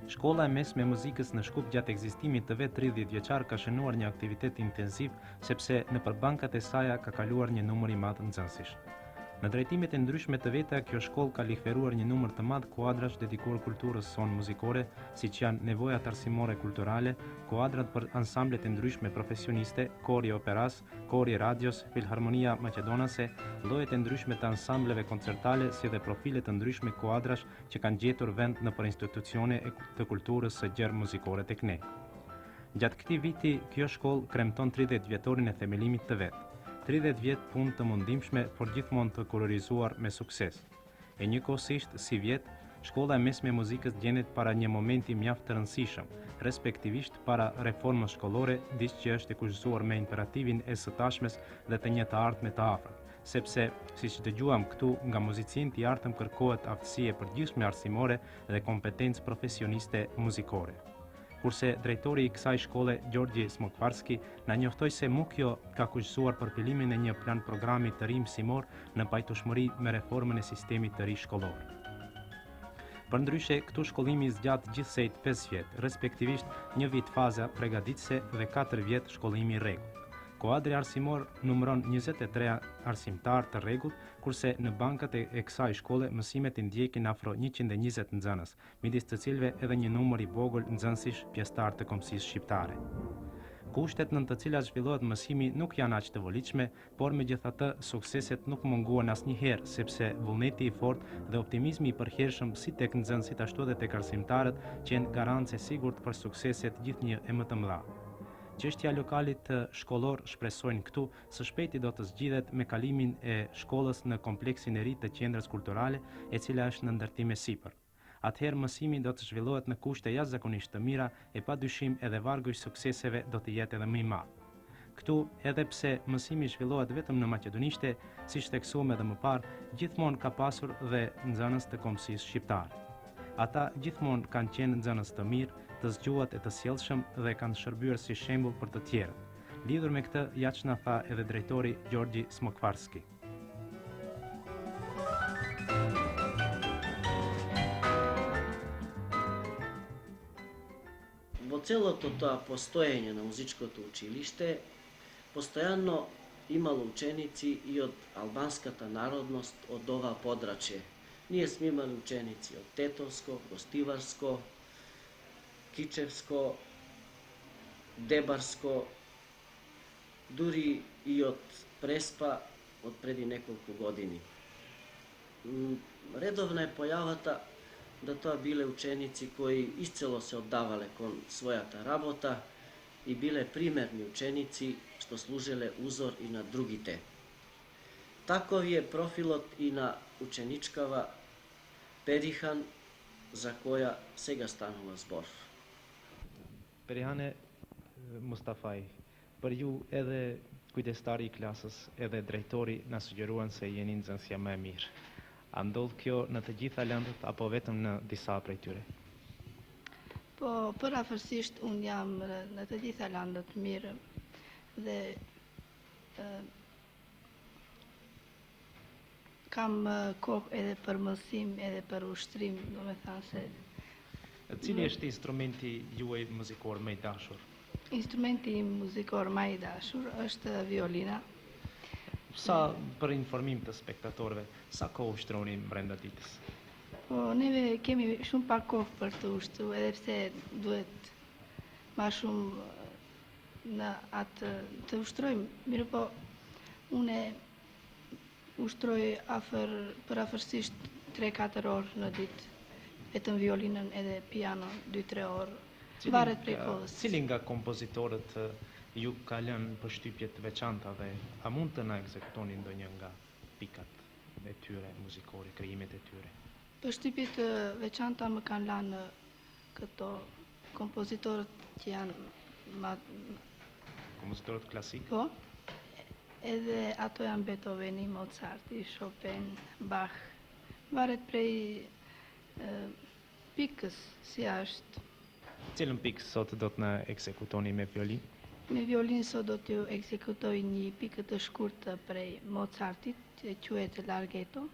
Shkolla e mesme e muzikës në Shkup gjatë ekzistimit të vet 30 vjeçar ka shënuar një aktivitet intensiv sepse nëpër bankat e saj ka kaluar një numër i madh nxënësish. Në drejtimet e ndryshme të veta, kjo shkollë ka ligjëruar një numër të madh kuadrash dedikuar kulturës sonë muzikore, siç janë nevojat arsimore kulturale, kuadrat për ansamblet e ndryshme profesioniste, kori operas, kori radios, filharmonia maqedonase, llojet e ndryshme të ansambleve koncertale, si dhe profile të ndryshme kuadrash që kanë gjetur vend nëpër institucione të kulturës së gjerë muzikore tek ne. Gjatë këtij viti, kjo shkollë kremton 30 vjetorin e themelimit të vet. 30 vjet punë të mundimshme, por gjithmonë të kurorizuar me sukses. E njëkohësisht, si vjet, Shkolla e mesme e muzikës gjendet para një momenti mjaft të rëndësishëm, respektivisht para reformës shkollore, diçka që është e kushtuar me imperativin e së tashmes dhe të një të ardhme të afërt, sepse, siç dëgjuam këtu, nga muzicianti i artëm kërkohet aftësi e përgjithshme arsimore dhe kompetencë profesioniste muzikore. Kurse drejtori i kësaj shkolle, Gjorgji Smokvarski, na njoftoi se Mukjo ka kushtuar përfilimin e një plan programi të ri mësimor në pajtueshmëri me reformën e sistemit të ri shkollor. Përndryshe, këtu shkollimi zgjat gjithsej 5 vjet, respektivisht 1 vit faza përgatitëse dhe 4 vjet shkollimi i rregullt. Kuadri arsimor numëron 23 arsimtar të rregullt, kurse në bankat e kësaj shkolle mësimet i ndjekin afro 120 nxënës, midis të cilëve edhe një numër i vogël nxënësish pjesëtar të kombësisë shqiptare. Kushtet nën të cilat zhvillohet mësimi nuk janë aq të volitshme, por megjithatë sukseset nuk munguan asnjëherë, sepse vullneti i fortë dhe optimizmi i përhershëm si tek nxënësit ashtu edhe tek arsimtarët janë garancë e sigurt për sukseset gjithnjë e më të mëdha. Çështja e lokalit shkollor, shpresojnë këtu, së shpejti do të zgjidhet me kalimin e shkollës në kompleksin e ri të qendrës kulturale, e cila është në ndërtim e sipër. Atëherë mësimi do të zhvillohet në kushte jashtëzakonisht të mira e padyshim edhe vargu i sukseseve do të jetë edhe më i madh. Këtu, edhe pse mësimi zhvillohet vetëm në maqedonishte, siç theksuam edhe më parë, gjithmonë ka pasur dhe nxënës të kombësisë shqiptare. Ata gjithmonë kanë qenë nxënës të mirë, të zgjuar e të sjellshëm dhe kanë shërbyer si shembull për të tjerët. Lidhur me këtë, ja ç'na tha edhe drejtori Gjorgji Smokvarski. Во целото тоа постоење на музичкото училиште, постојано имало ученици и од албанската народност од ова подрачје. Ние сме имали ученици од Тетовско, Гостиварско, Кичевско, Дебарско, дури и од Преспа од преди неколку години. Редовна е појавата да тоа биле ученици кои исцело се оддавале кон својата работа и биле примерни ученици што служеле узор и на другите. Таков е профилот и на ученичкава Перихан, за која сега станува збор. Perihane Mustafaj, për ju edhe kujdestari i klasës, edhe drejtori na sugjeruan se jeni nxënësja më e mirë. A ndodh kjo në të gjitha lëndët apo vetëm në disa prej tyre? Po, përafërsisht unë jam në të gjitha lëndët mirë dhe kam kohë edhe për mësim, edhe për ushtrim, do me thënë se... Cili është instrumenti juaj muzikor më i dashur? Instrumenti muzikor më i dashur është violina. Sa për informim të spektatorëve, sa kohë ushtroni brenda ditës? Po, neve kemi shumë pak kohë për të ushtru, edhe pse duhet ma shumë në atë të ushtrojmë. Mirë po, une ushtroj përafërsisht 3-4 orë në ditë, vetëm violinën edhe piano 2-3 orë, varet prej kohës. Cili nga kompozitorët ju ka lënë përshtypje të veçanta dhe a mund të na ekzekutoni ndonjë nga pikat e tyre muzikore, krijimet e tyre? Përshtypje të veçanta më kanë lënë këto kompozitorët që janë kompozitorët klasik? Po, edhe ato janë Beethoveni, Mozarti, Chopin, Bach. Varet prej pikës si është. Cilën pikë sot do të na ekzekutoni me violin? Me violin sot do t'ju ekzekutoj një pikë të shkurtë prej Mozartit, që quhet Larghetto.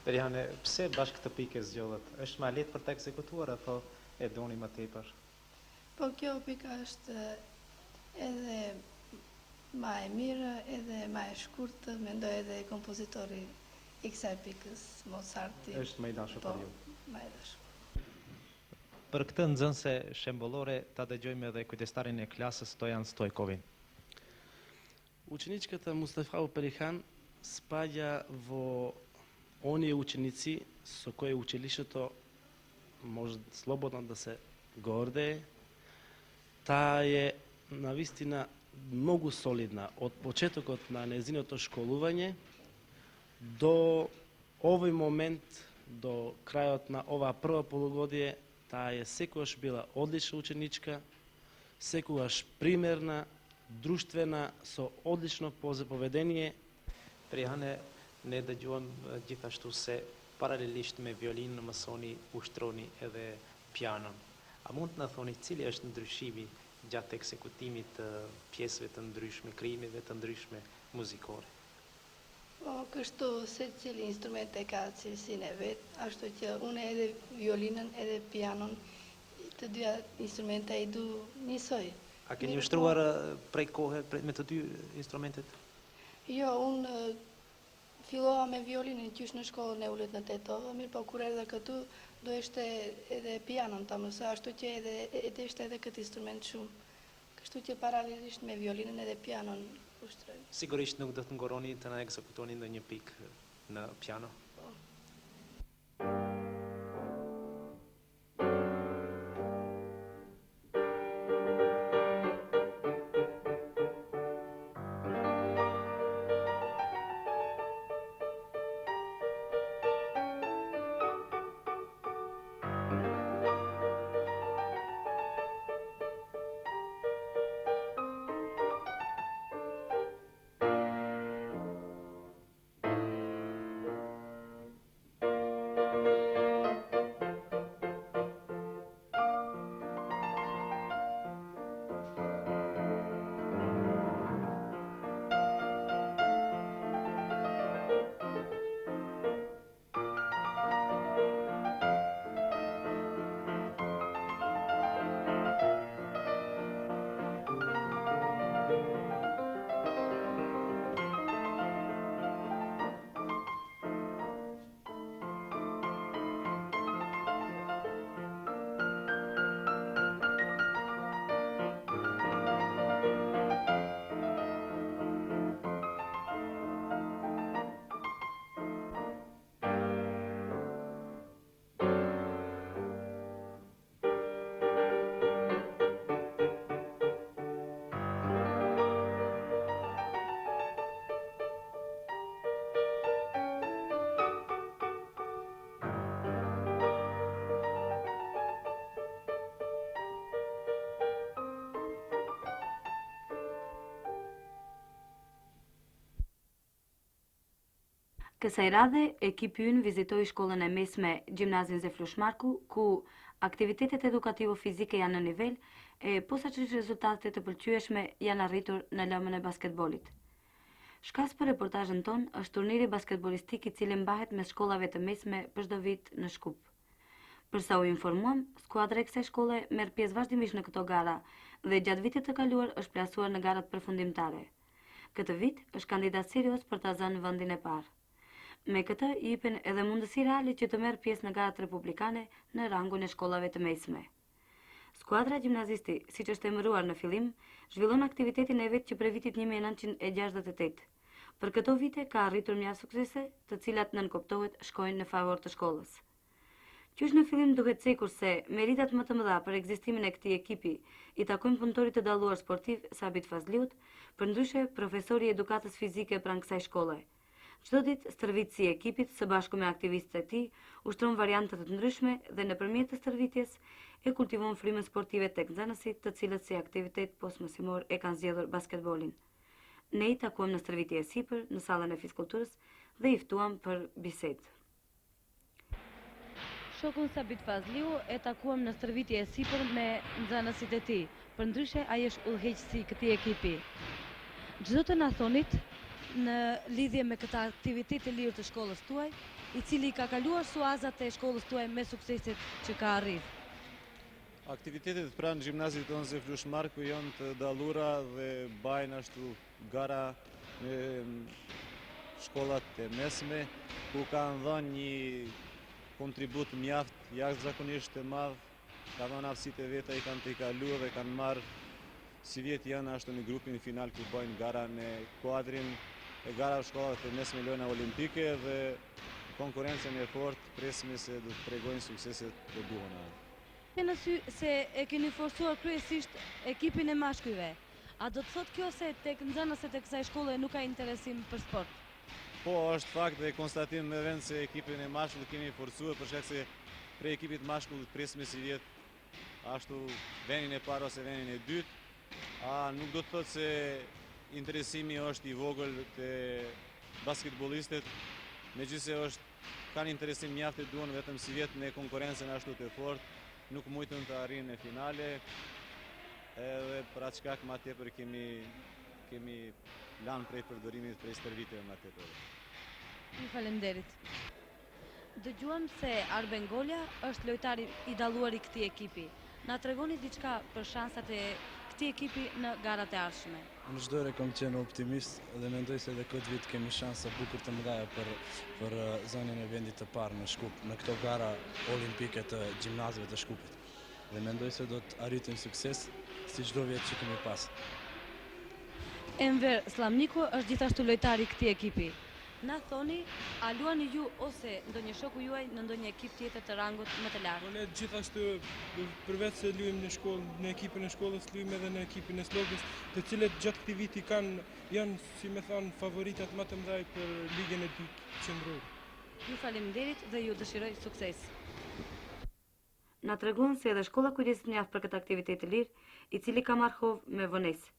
Periane, pse bashkë këtë pikë e zgjodhët? Është më lehtë për ta ekzekutuar apo e doni më tepër? Po kjo pika është edhe ma e mirë, edhe ma e shkurtë, mendoj edhe kompozitori i kësaj pikës, Mozarti. Është më i dashur po, për ju. ma e dashur. Për këtë nxënëse shembullore ta dëgjojmë edhe kujdestarin e klasës Stojan Stojkovin. Ученичката Мустафа Перихан спаѓа во оние ученици со кои училиштето може слободно да се гордее. Таа е навистина многу солидна од почетокот на нејзиното школување до овој момент, до крајот на ова прво полугодие. Таа е секогаш била одлична ученичка, секогаш примерна, друштвена, со одлично поведение. Periane, ne dëgjuam gjithashtu se paralelisht me violinë mësoni ushtroni edhe pianon. A mund të na thoni cili është ndryshimi gjatë ekzekutimit të pjesëve të ndryshme, krijimeve të ndryshme muzikore? Po, kështu se cili instrument e ka cilësinë e vet, ashtu që unë edhe violinën edhe pianon, të dyja instrumenta i du njësoj. A keni Mirë, ushtruar prej kohe me të dy instrumentet? Jo, unë fillova me violinën qysh në shkollën e ullit në Tetova, mirë po kur erdha këtu do ishte edhe pianon ta mësoj, ashtu që edhe ishte edhe këtë instrument shumë. Kështu që paralelisht me violinën edhe pianon ushtroj. Sigurisht nuk do të ngoroni të na ekzekutoni ndonjë pikë në piano. Kësaj radhe, ekipi ynë vizitoi shkollën e mesme Gjimnazin Zeflush Marku, ku aktivitetet edukativo-fizike janë në nivel e posaçërisht rezultate të pëlqyeshme janë arritur në lëmën e basketbolit. Shkas për reportazhin ton është turniri basketbolistik i cili mbahet mes shkollave të mesme për çdo vit në Shkup. Përsa u informuam, skuadra e kësaj shkolle merr pjesë vazhdimisht në këto gara dhe gjatë vitit të kaluar është plasuar në garat përfundimtare. Këtë vit është kandidat serioz për ta zënë vendin e parë. Me këtë i jepen edhe mundësi reale që të merr pjesë në garat republikane në rangun e shkollave të mesme. Skuadra gjimnazisti, siç është emëruar në fillim, zhvillon aktivitetin e vet që prej vitit 1968. Për këto vite ka arritur mjaft suksese, të cilat nënkuptohet shkojnë në favor të shkollës. Qysh në fillim duhet cekur se meritat më të mëdha për ekzistimin e këtij ekipi i takojnë punëtorit të dalluar sportiv Sabit Fazliut, përndryshe profesori i edukatës fizike pranë kësaj shkolle. Çdo ditë stërvitësi i ekipit së bashku me aktivistët e tij ushtron variante të ndryshme dhe nëpërmjet të stërvitjes e kultivon frymën sportive tek nxënësit, të cilët si aktivitet posmësimor e kanë zgjedhur basketbolin. Ne i takuam në stërvitje e sipër në sallën e fizkulturës dhe i ftuam për bisedë. Shokun Sabit Fazliu e takuam në stërvitje e sipër me nxënësit e tij. Përndryshe ai është udhëheqësi i këtij ekipi. Çdo të na thonit në lidhje me këtë aktivitet të lirë të shkollës tuaj, i cili ka kaluar suazat e shkollës tuaj me sukseset që ka arrit? Aktivitetet pranë gjimnazit tonë Zeflu Shmarku janë të dallura dhe bajnë ashtu gara me shkollat e mesme, ku kanë dhënë një kontribut mjaft jashtëzakonisht të madh, ka dhënë aftësitë e veta i kanë të i kalu dhe kanë marrë si vjetë janë ashtu në grupin final ku bëjnë gara në kuadrin e gara shkollat e mesme lojna olimpike dhe konkurencën e fortë presme se do të tregojnë sukseset të duhura. Kena sy se e keni forcuar kryesisht ekipin e mashkujve. A do të thotë kjo se tek nxënësit e kësaj shkolle nuk ka interesim për sport? Po, është fakt dhe konstatim me vend se ekipin e mashkullit kemi forcuar për shkak se prej ekipit mashkullit presme si vjetë ashtu venin e parë ose venin e dytë, nuk do të thotë se interesimi është i vogël te basketbollistët, megjithëse kanë interesim mjaft e duan vetëm si vjetë në konkurrencën ashtu të fortë, nuk mujtën të arrijnë në finale, edhe për atë shkak ma tepër kemi lanë prej përdorimit prej stërviteve ma tepër. Ju falenderit. Dëgjuam se Arben Golja është lojtari i dalluar i këtij ekipi. Na tregoni diçka për shansat e këtij ekipi në garat e ardhshme. Në çdo herë kam qenë optimist dhe mendoj se edhe këtë vit kemi shansa bukur të mëdha për zonën e vendit të parë në Shkup, në këto gara olimpike të gjimnazive të Shkupit. Dhe mendoj se do të arritim sukses si çdo vit që kemi pas. Enver Slamniku është gjithashtu lojtari i këtij ekipi. Na thoni, a luani ju ose ndonjë shoku juaj në ndonjë ekip tjetër të rangut më të lartë? Ne gjithashtu përveç se luajmë në shkollë, në ekipin e shkollës luajmë edhe në ekipin e slogës, të cilët gjatë këtij viti janë, si më thon, favoritat më të mëdhej për ligën e dytë qendrore. Ju faleminderit dhe ju dëshiroj sukses. Na tregon se edhe shkolla kujdeset mjaft për këtë aktivitet të lirë, i cili ka marrë hovë me vonesë.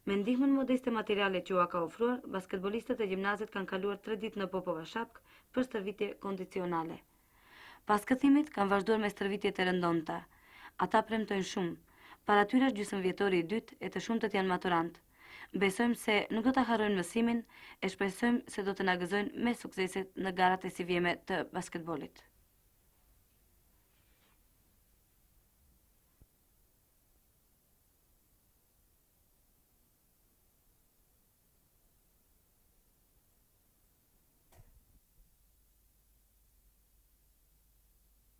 Me ndihmën modeste materiale që ua ka ofruar, basketbolistët e gjimnazit kanë kaluar 3 ditë në Popova Shapk për stërvitje kondicionale. Pas këthimit kanë vazhduar me stërvitje të rëndonta. Ata premtojnë shumë. Para tyre është gjysmëvjetori i dytë e të shumtët janë maturant. Besojmë se nuk do ta harrojnë mësimin e shpresojmë se do të na gëzojnë me sukseset në garat e sivjeme të basketbollit.